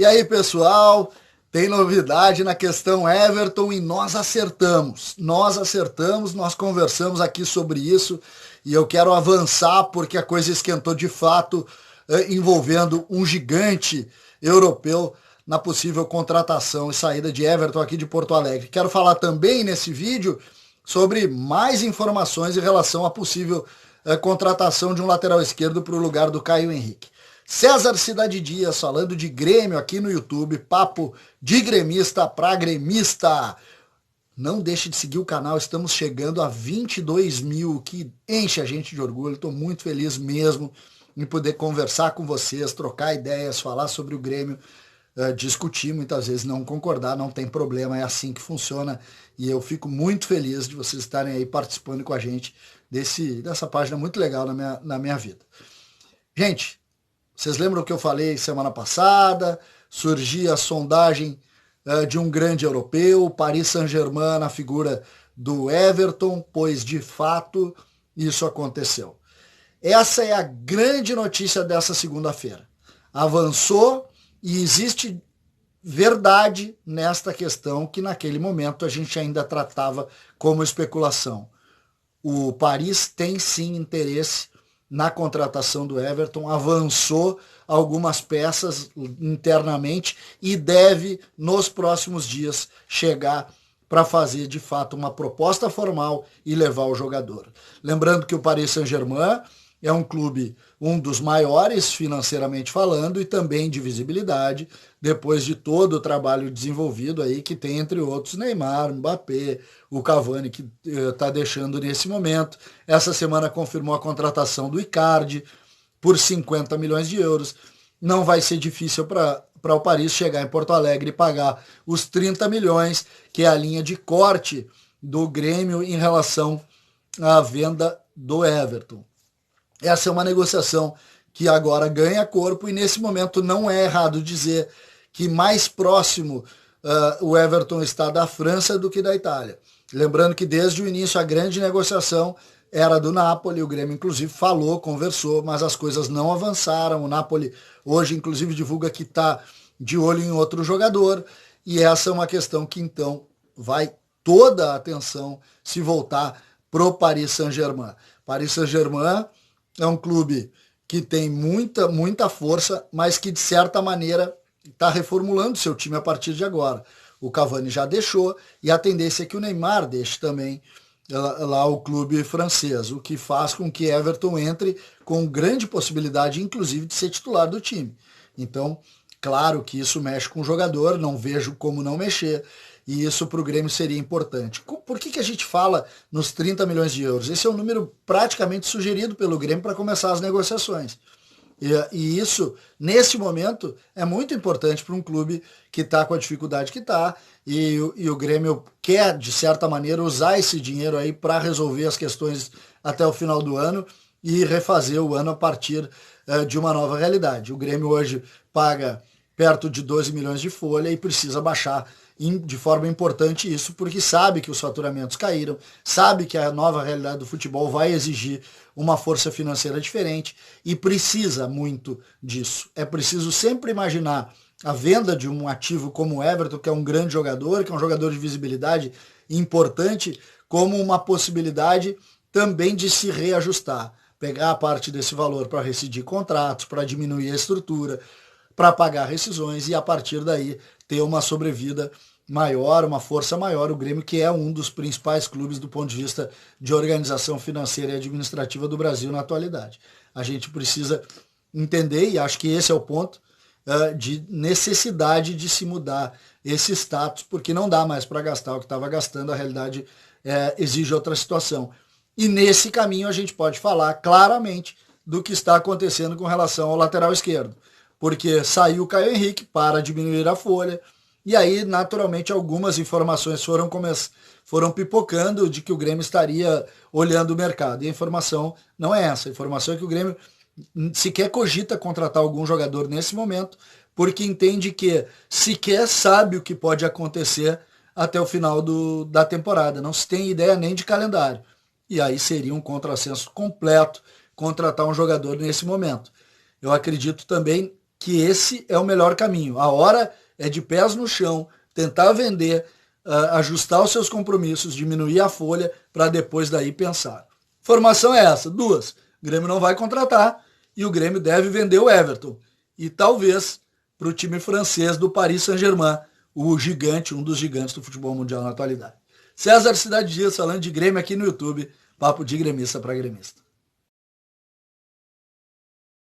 E aí, pessoal, tem novidade na questão Everton e nós acertamos. Nós conversamos aqui sobre isso e eu quero avançar porque a coisa esquentou de fato, envolvendo um gigante europeu na possível contratação e saída de Everton aqui de Porto Alegre. Quero falar também nesse vídeo sobre mais informações em relação à possível contratação de um lateral esquerdo para o lugar do Caio Henrique. César Cidade Dias falando de Grêmio aqui no YouTube, papo de gremista para gremista. Não deixe de seguir o canal, estamos chegando a 22 mil, que enche a gente de orgulho. Estou muito feliz mesmo em poder conversar com vocês, trocar ideias, falar sobre o Grêmio, discutir, muitas vezes não concordar, não tem problema, é assim que funciona. E eu fico muito feliz de vocês estarem aí participando com a gente dessa página muito legal na minha vida. Gente, vocês lembram que eu falei semana passada? Surgia a sondagem de um grande europeu, Paris Saint-Germain na figura do Everton, pois de fato isso aconteceu. Essa é a grande notícia dessa segunda-feira. Avançou e existe verdade nesta questão que naquele momento a gente ainda tratava como especulação. O Paris tem sim interesse na contratação do Everton, avançou algumas peças internamente e deve, nos próximos dias, chegar para fazer, de fato, uma proposta formal e levar o jogador. Lembrando que o Paris Saint-Germain é um clube, um dos maiores financeiramente falando e também de visibilidade, depois de todo o trabalho desenvolvido aí, que tem, entre outros, Neymar, Mbappé, o Cavani, que está deixando nesse momento. Essa semana confirmou a contratação do Icardi por 50 milhões de euros. Não vai ser difícil para o Paris chegar em Porto Alegre e pagar os 30 milhões, que é a linha de corte do Grêmio em relação à venda do Everton. Essa é uma negociação que agora ganha corpo e nesse momento não é errado dizer que mais próximo o Everton está da França do que da Itália. Lembrando que desde o início a grande negociação era do Napoli, o Grêmio inclusive falou, conversou, mas as coisas não avançaram. O Napoli hoje inclusive divulga que está de olho em outro jogador e essa é uma questão que então vai toda a atenção se voltar pro Paris Saint-Germain. Paris Saint-Germain é um clube que tem muita força, mas que de certa maneira está reformulando seu time a partir de agora. O Cavani já deixou e a tendência é que o Neymar deixe também lá o clube francês, o que faz com que Everton entre com grande possibilidade, inclusive, de ser titular do time. Então, claro que isso mexe com o jogador, não vejo como não mexer, e isso para o Grêmio seria importante. Por que a gente fala nos 30 milhões de euros? Esse é um número praticamente sugerido pelo Grêmio para começar as negociações. E isso, nesse momento, é muito importante para um clube que está com a dificuldade que está, e o Grêmio quer, de certa maneira, usar esse dinheiro aí para resolver as questões até o final do ano e refazer o ano a partir de uma nova realidade. O Grêmio hoje paga perto de 12 milhões de folha e precisa baixar de forma importante isso, porque sabe que os faturamentos caíram, sabe que a nova realidade do futebol vai exigir uma força financeira diferente e precisa muito disso. É preciso sempre imaginar a venda de um ativo como o Everton, que é um grande jogador, que é um jogador de visibilidade importante, como uma possibilidade também de se reajustar, pegar a parte desse valor para rescindir contratos, para diminuir a estrutura, para pagar rescisões e a partir daí ter uma sobrevida maior, uma força maior. O Grêmio, que é um dos principais clubes do ponto de vista de organização financeira e administrativa do Brasil na atualidade. A gente precisa entender, e acho que esse é o ponto, de necessidade de se mudar esse status, porque não dá mais para gastar o que estava gastando, a realidade exige outra situação. E nesse caminho a gente pode falar claramente do que está acontecendo com relação ao lateral esquerdo, porque saiu o Caio Henrique para diminuir a folha, e aí, naturalmente, algumas informações foram pipocando de que o Grêmio estaria olhando o mercado. E a informação não é essa. A informação é que o Grêmio sequer cogita contratar algum jogador nesse momento, porque entende que sequer sabe o que pode acontecer até o final da temporada. Não se tem ideia nem de calendário. E aí seria um contrassenso completo contratar um jogador nesse momento. Eu acredito também que esse é o melhor caminho. A hora é de pés no chão, tentar vender, ajustar os seus compromissos, diminuir a folha, para depois daí pensar. Formação é essa, duas. O Grêmio não vai contratar e o Grêmio deve vender o Everton. E talvez para o time francês do Paris Saint-Germain, o gigante, um dos gigantes do futebol mundial na atualidade. César Cidade Dias falando de Grêmio aqui no YouTube, papo de gremista para gremista.